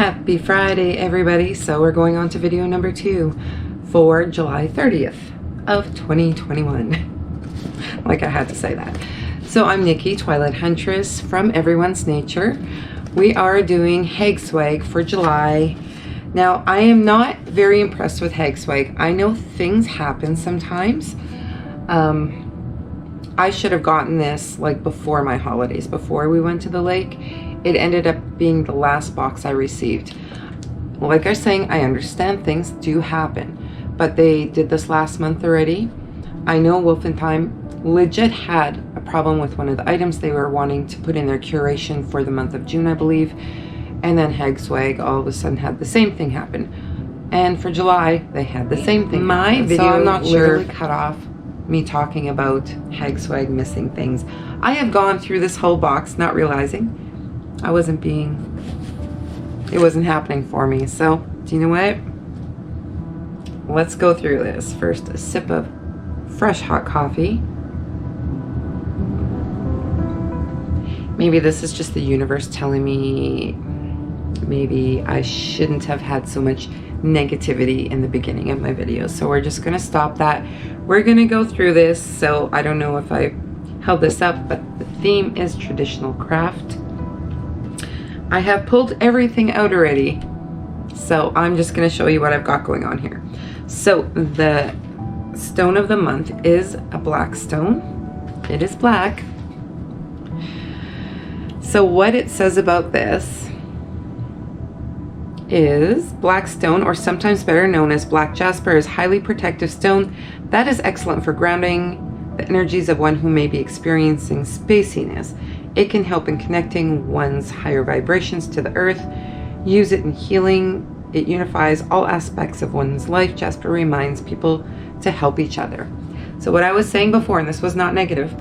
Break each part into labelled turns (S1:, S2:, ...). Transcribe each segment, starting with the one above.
S1: Happy Friday, everybody. So we're going on to video number 2 for July 30th of 2021. Like I had to say that. So I'm Nikki, Twilight Huntress from Everyone's Nature. We are doing Hag Swag for July. Now, I am not very impressed with Hag Swag. I know things happen sometimes. I should have gotten this like before my holidays, before we went to the lake. It ended up being the last box I received. Like I was saying, I understand things do happen, but they did this last month already. I know Wolf and Thyme legit had a problem with one of the items they were wanting to put in their curation for the month of June, I believe. And then Hag Swag all of a sudden had the same thing happen. And for July, they had the same thing. My video, so I'm not sure, cut off me talking about Hag Swag missing things. I have gone through this whole box not realizing it wasn't happening for me. So, do you know what? Let's go through this. First, a sip of fresh hot coffee. Maybe this is just the universe telling me maybe I shouldn't have had so much negativity in the beginning of my videos. So we're just gonna stop that. We're gonna go through this. So I don't know if I held this up, but the theme is traditional craft. I have pulled everything out already, so I'm just going to show you what I've got going on here. So the stone of the month is a black stone. It is black. So what it says about this is black stone, or sometimes better known as black jasper, is highly protective stone that is excellent for grounding the energies of one who may be experiencing spaciness. It can help in connecting one's higher vibrations to the earth. Use it in healing. It unifies all aspects of one's life. Jasper reminds people to help each other. So what I was saying before, and this was not negative,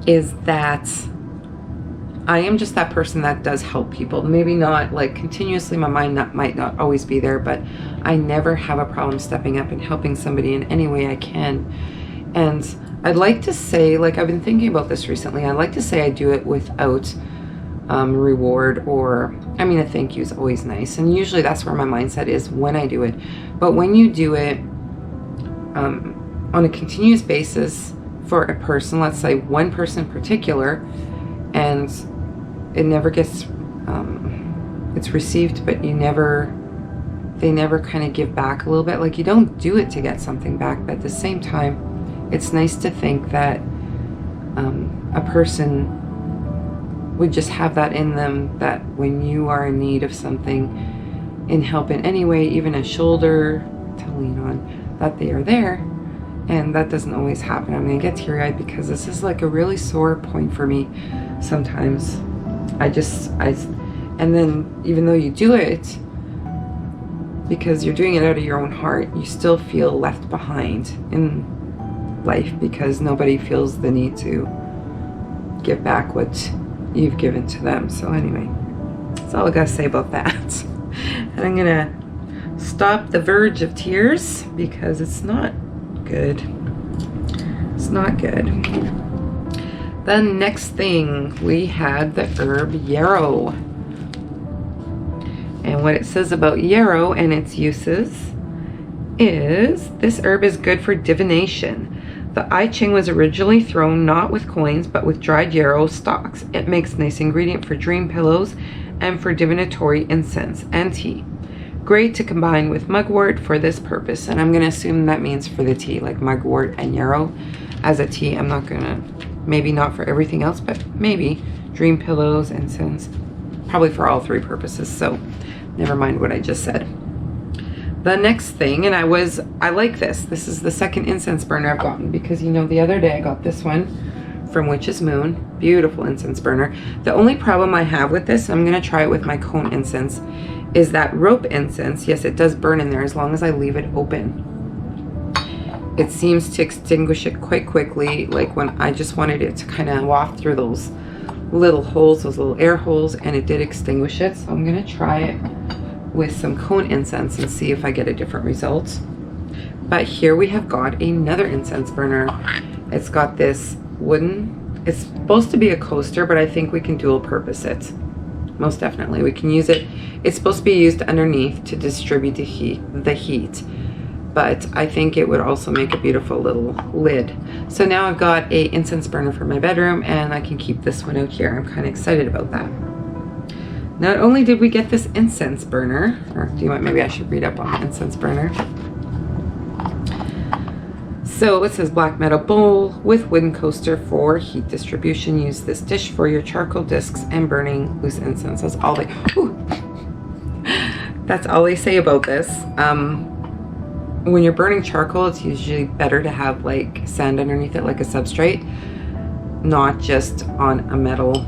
S1: is that I am just that person that does help people. Maybe not like continuously, my mind might not always be there, but I never have a problem stepping up and helping somebody in any way I can. And I'd like to say, like I've been thinking about this recently, I'd like to say I do it without reward, or, I mean, a thank you is always nice. And usually that's where my mindset is when I do it. But when you do it on a continuous basis for a person, let's say one person in particular, and it never gets, it's received, but they never kind of give back a little bit. Like, you don't do it to get something back, but at the same time, it's nice to think that a person would just have that in them, that when you are in need of something, in help in any way, even a shoulder to lean on, that they are there. And that doesn't always happen. I'm gonna get teary-eyed because this is like a really sore point for me sometimes. And then even though you do it, because you're doing it out of your own heart, you still feel left behind in life because nobody feels the need to give back what you've given to them. So anyway, that's all I gotta say about that. And I'm gonna stop the verge of tears because it's not good. It's not good. The next thing, we had the herb Yarrow. And what it says about Yarrow and its uses is this herb is good for divination. The I Ching was originally thrown not with coins, but with dried yarrow stalks. It makes a nice ingredient for dream pillows and for divinatory incense and tea. Great to combine with mugwort for this purpose. And I'm going to assume that means for the tea, like mugwort and yarrow as a tea. I'm not going to, maybe not for everything else, but maybe dream pillows, incense, probably for all three purposes. So never mind what I just said. The next thing, and I like this. This is the second incense burner I've gotten because, you know, the other day I got this one from Witch's Moon. Beautiful incense burner. The only problem I have with this, I'm going to try it with my cone incense, is that rope incense, yes, it does burn in there as long as I leave it open. It seems to extinguish it quite quickly, like when I just wanted it to kind of waft through those little holes, those little air holes, and it did extinguish it. So I'm going to try it with some cone incense and see if I get a different result. But here we have got another incense burner. It's got this wooden, it's supposed to be a coaster, but I think we can dual purpose it. most definitely. We can use it. It's supposed to be used underneath to distribute the heat. But I think it would also make a beautiful little lid. So now I've got a incense burner for my bedroom, and I can keep this one out here. I'm kind of excited about that. Not only did we get this incense burner, or do you want, maybe I should read up on the incense burner. So it says black metal bowl with wooden coaster for heat distribution. Use this dish for your charcoal discs and burning loose incense. That's all they, that's all they say about this. When you're burning charcoal, it's usually better to have like sand underneath it, like a substrate, not just on a metal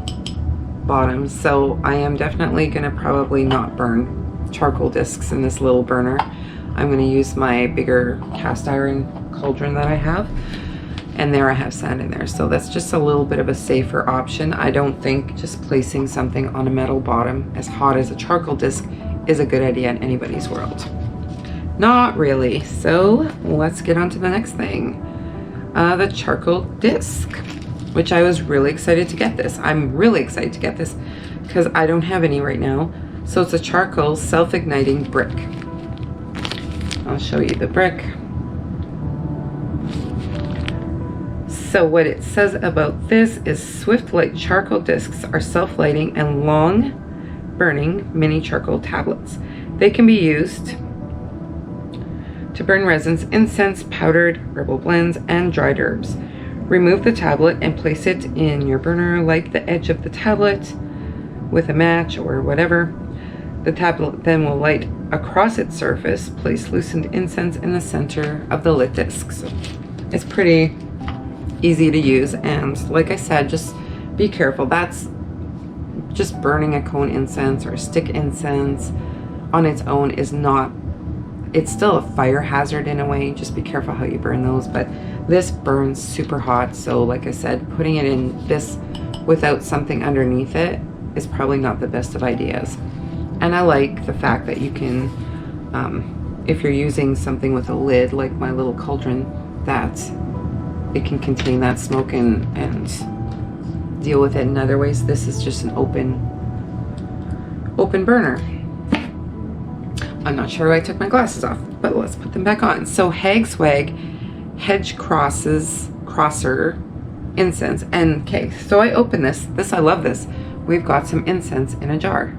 S1: bottom. So I am definitely gonna probably not burn charcoal discs in this little burner. I'm gonna use my bigger cast iron cauldron that I have, and there I have sand in there. So that's just a little bit of a safer option. I don't think just placing something on a metal bottom as hot as a charcoal disc is a good idea in anybody's world. Not really. So let's get on to the next thing. The charcoal disc, which I was really excited to get this. I'm really excited to get this because I don't have any right now. So it's a charcoal self-igniting brick. I'll show you the brick. So what it says about this is swift light charcoal discs are self-lighting and long burning mini charcoal tablets. They can be used to burn resins, incense, powdered herbal blends, and dried herbs. Remove the tablet and place it in your burner. Light the edge of the tablet with a match or whatever. The tablet then will light across its surface. Place loosened incense in the center of the lit disc. So it's pretty easy to use, and like I said, just be careful. That's just burning a cone incense or a stick incense on its own is not, it's still a fire hazard in a way. Just be careful how you burn those. But this burns super hot, so like I said, putting it in this without something underneath it is probably not the best of ideas. And I like the fact that you can, if you're using something with a lid like my little cauldron, that it can contain that smoke and deal with it in other ways. This is just an open burner. I'm not sure why I took my glasses off, but let's put them back on. So Hag Swag Hedge Crosser incense. And okay, so I open this. I love this. We've got some incense in a jar.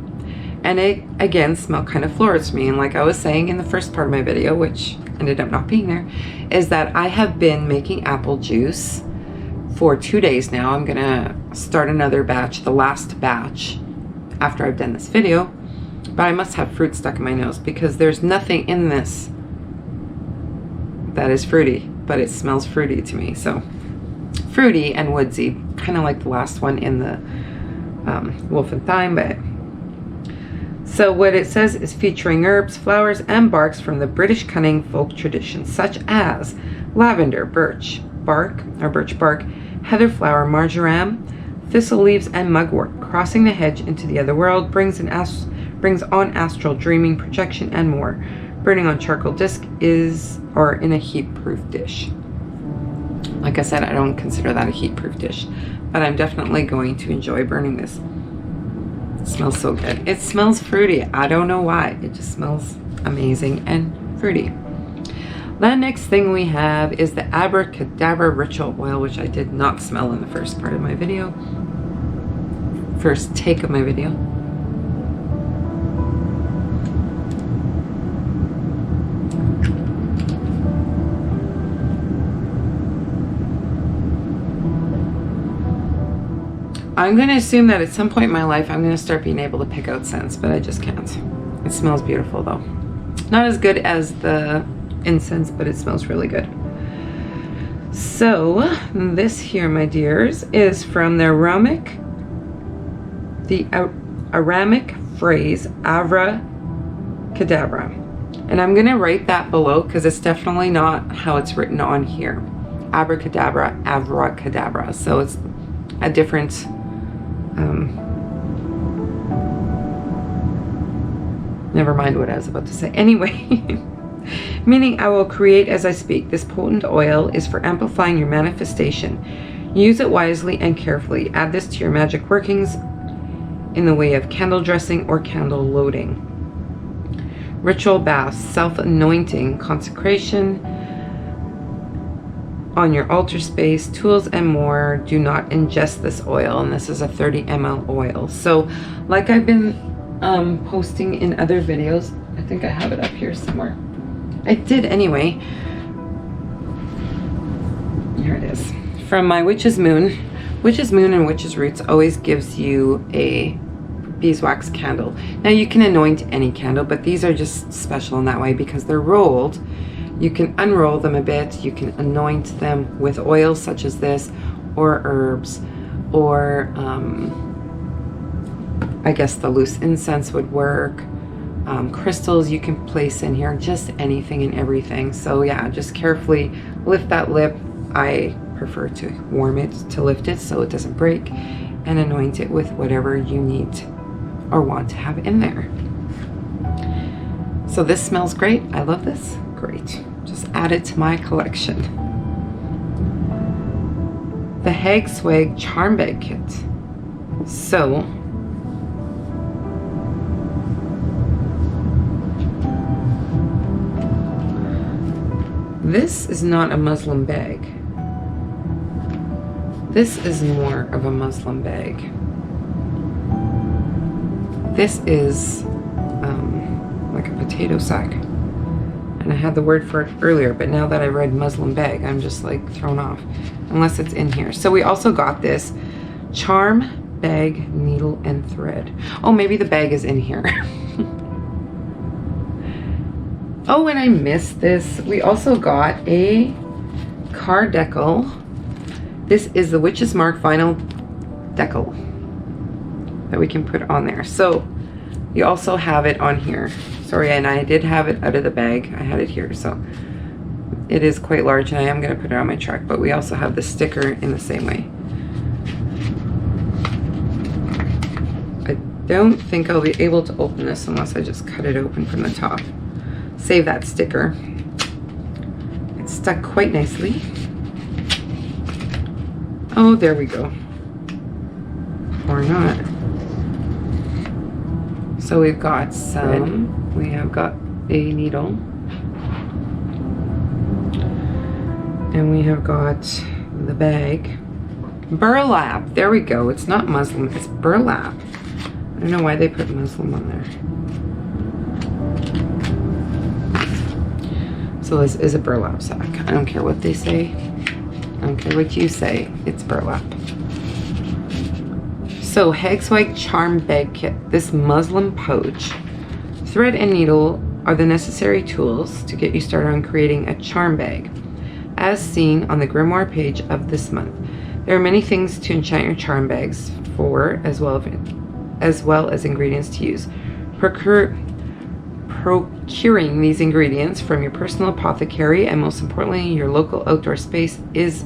S1: And it, again, smelled kind of floral to me. And like I was saying in the first part of my video, which ended up not being there, is that I have been making apple juice for 2 days now. I'm gonna start another batch, the last batch, after I've done this video. But I must have fruit stuck in my nose because there's nothing in this that is fruity, but it smells fruity to me. So fruity and woodsy, kind of like the last one in the Wolf and Thyme. But so what it says is featuring herbs, flowers, and barks from the British cunning folk traditions, such as lavender, birch bark, heather flower, marjoram, thistle leaves, and mugwort. Crossing the hedge into the other world brings on astral dreaming, projection, and more. Burning on charcoal disc or in a heat-proof dish. Like I said, I don't consider that a heat-proof dish, but I'm definitely going to enjoy burning this. It smells so good. It smells fruity. I don't know why. It just smells amazing and fruity. The next thing we have is the Abracadabra Ritual Oil, which I did not smell in the first part of my video. First take of my video. I'm going to assume that at some point in my life I'm going to start being able to pick out scents, but I just can't. It smells beautiful though. Not as good as the incense, but it smells really good. So this here, my dears, is from the Aramic phrase Abracadabra. And I'm going to write that below because it's definitely not how it's written on here. Abracadabra. So it's a different never mind what I was about to say. Anyway, meaning I will create as I speak. This potent oil is for amplifying your manifestation. Use it wisely and carefully. Add this to your magic workings in the way of candle dressing or candle loading. Ritual baths, self-anointing, consecration on your altar space, tools, and more. Do not ingest this oil, and this is a 30 ml oil. So like I've been posting in other videos, I think I have it up here somewhere. I did anyway. Here it is. From my Witch's Moon. Witch's Moon and Witch's Roots always gives you a beeswax candle. Now you can anoint any candle, but these are just special in that way because they're rolled. You can unroll them a bit. You can anoint them with oils such as this, or herbs, or I guess the loose incense would work. Crystals you can place in here, just anything and everything. So yeah, just carefully lift that lip. I prefer to warm it to lift it so it doesn't break, and anoint it with whatever you need or want to have in there. So this smells great. I love this. Great. Just add it to my collection. The Hag Swag Charm Bag Kit. So this is not a Muslim bag. This is more of a Muslim bag. This is like a potato sack. And I had the word for it earlier, but now that I read Muslim bag, I'm just like thrown off, unless it's in here. So we also got this charm bag, needle and thread. Oh, maybe the bag is in here. Oh, and I missed this. We also got a card decal. This is the Witch's Mark vinyl decal that we can put on there. So you also have it on here. Sorry, and I did have it out of the bag. I had it here, so it is quite large, and I am going to put it on my truck. But we also have the sticker in the same way. I don't think I'll be able to open this unless I just cut it open from the top. Save that sticker. It's stuck quite nicely. Oh, there we go. Or not. So we've got some, we have got a needle. And we have got the bag. Burlap, there we go. It's not Muslim, it's burlap. I don't know why they put Muslim on there. So this is a burlap sack. I don't care what they say. I don't care what you say. It's burlap. So Hag Swag Charm Bag Kit. This Muslim pouch. Thread and needle are the necessary tools to get you started on creating a charm bag. As seen on the grimoire page of this month, there are many things to enchant your charm bags for, as well as ingredients to use. Procuring these ingredients from your personal apothecary and most importantly your local outdoor space is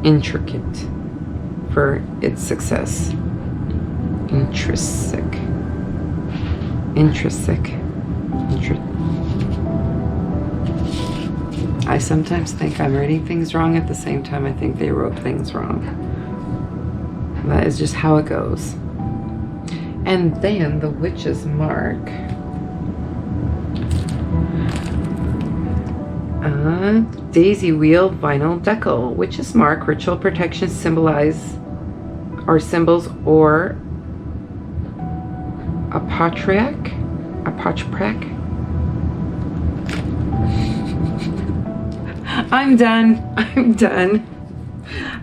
S1: intricate for its success. I sometimes think I'm reading things wrong. At the same time, I think they wrote things wrong. That is just how it goes. And then the Witch's Mark. Daisy Wheel Vinyl Decal. Witch's Mark ritual protection symbols or apotriac. I'm done.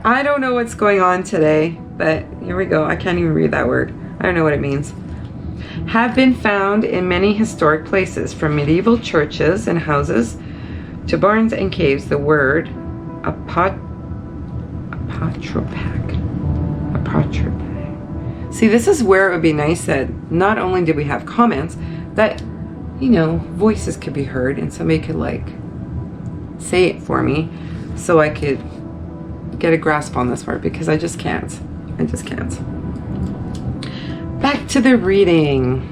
S1: I don't know what's going on today, but here we go. I can't even read that word. I don't know what it means. Have been found in many historic places, from medieval churches and houses to barns and caves. The word apotropac. See, this is where it would be nice that not only did we have comments, that, you know, voices could be heard and somebody could like say it for me so I could get a grasp on this part, because I just can't. Back to the reading.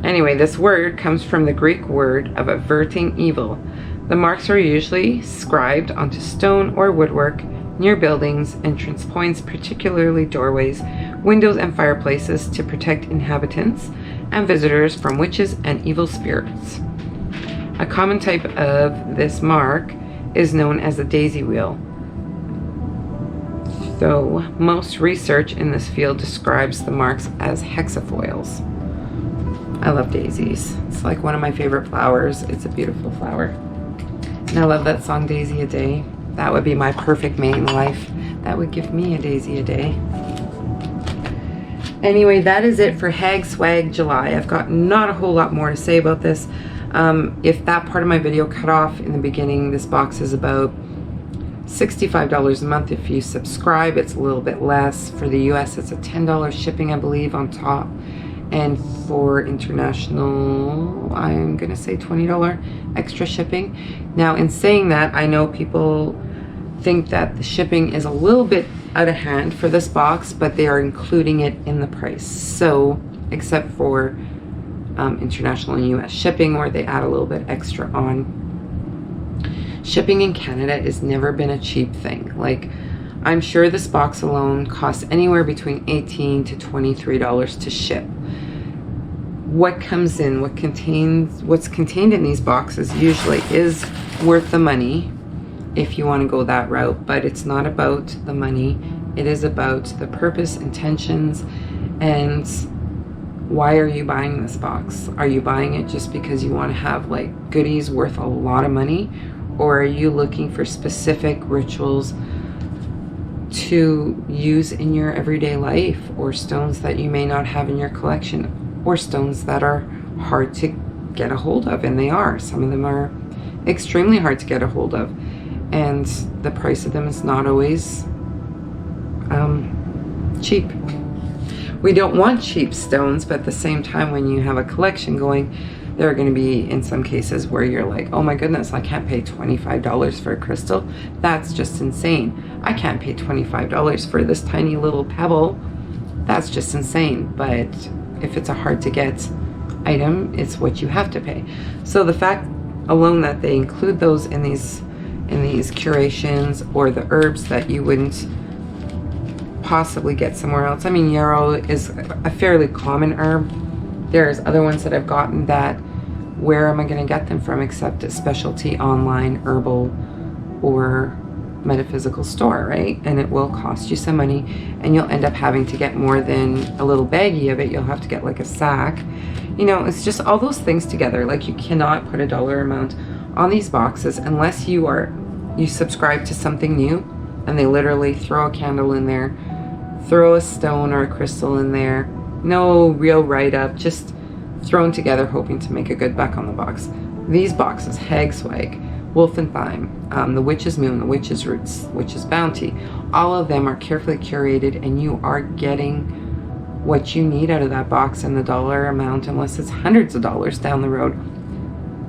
S1: Anyway, this word comes from the Greek word of averting evil. The marks are usually scribed onto stone or woodwork near buildings, entrance points, particularly doorways, windows, and fireplaces, to protect inhabitants and visitors from witches and evil spirits. A common type of this mark is known as the daisy wheel, though most research in this field describes the marks as hexafoils. I love daisies. It's like one of my favorite flowers. It's a beautiful flower. And I love that song, Daisy a Day. That would be my perfect mate in life. That would give me a daisy a day. Anyway, that is it for Hag Swag July. I've got not a whole lot more to say about this. If that part of my video cut off in the beginning, this box is about $65 a month. If you subscribe, it's a little bit less. For the US, it's a $10 shipping, I believe, on top. And for international, I'm gonna say $20 extra shipping. Now, in saying that, I know people think that the shipping is a little bit out of hand for this box, but they are including it in the price. So, except for international and US shipping, where they add a little bit extra on. Shipping in Canada has never been a cheap thing. Like, I'm sure this box alone costs anywhere between $18 to $23 to ship. What comes in, what's contained in these boxes usually is worth the money if you want to go that route, but it's not about the money. It is about the purpose, intentions, and why are you buying this box? Are you buying it just because you want to have like goodies worth a lot of money, or are you looking for specific rituals to use in your everyday life, or stones that you may not have in your collection, or stones that are hard to get a hold of? And they are. Some of them are extremely hard to get a hold of, and the price of them is not always cheap. We don't want cheap stones, but at the same time, when you have a collection going, there are going to be, in some cases, where you're like, oh my goodness, I can't pay $25 for a crystal. That's just insane. I can't pay $25 for this tiny little pebble. That's just insane. But if it's a hard to get item, it's what you have to pay. So the fact alone that they include those in these curations, or the herbs that you wouldn't possibly get somewhere else. I mean, yarrow is a fairly common herb. There's other ones that I've gotten that, where am I going to get them from except a specialty online herbal or metaphysical store, right? And it will cost you some money, and you'll end up having to get more than a little baggie of it. You'll have to get like a sack. You know, it's just all those things together. Like, you cannot put a dollar amount on these boxes unless you subscribe to something new, and they literally throw a candle in there, throw a stone or a crystal in there. No real write-up, just thrown together hoping to make a good buck on the box. These boxes, Hag Swag, Wolf and Thyme, the Witch's Moon, the Witch's Roots, Witch's Bounty, all of them are carefully curated, and you are getting what you need out of that box. And the dollar amount, unless it's hundreds of dollars down the road,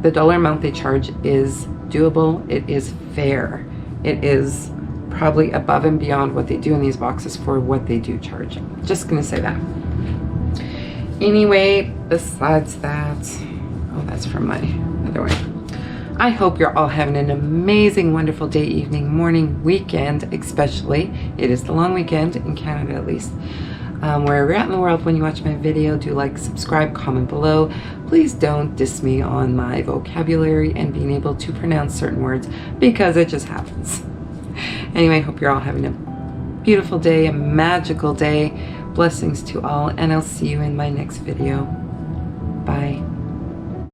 S1: the dollar amount they charge is doable. It is fair. It is probably above and beyond what they do in these boxes for what they do charge. Just gonna say that. Anyway, besides that, oh, that's from my other one. I hope you're all having an amazing, wonderful day, evening, morning, weekend, especially. It is the long weekend, in Canada at least. Wherever you're at in the world when you watch my video, do like, subscribe, comment below. Please don't diss me on my vocabulary and being able to pronounce certain words, because it just happens. Anyway, I hope you're all having a beautiful day, a magical day. Blessings to all, and I'll see you in my next video. Bye.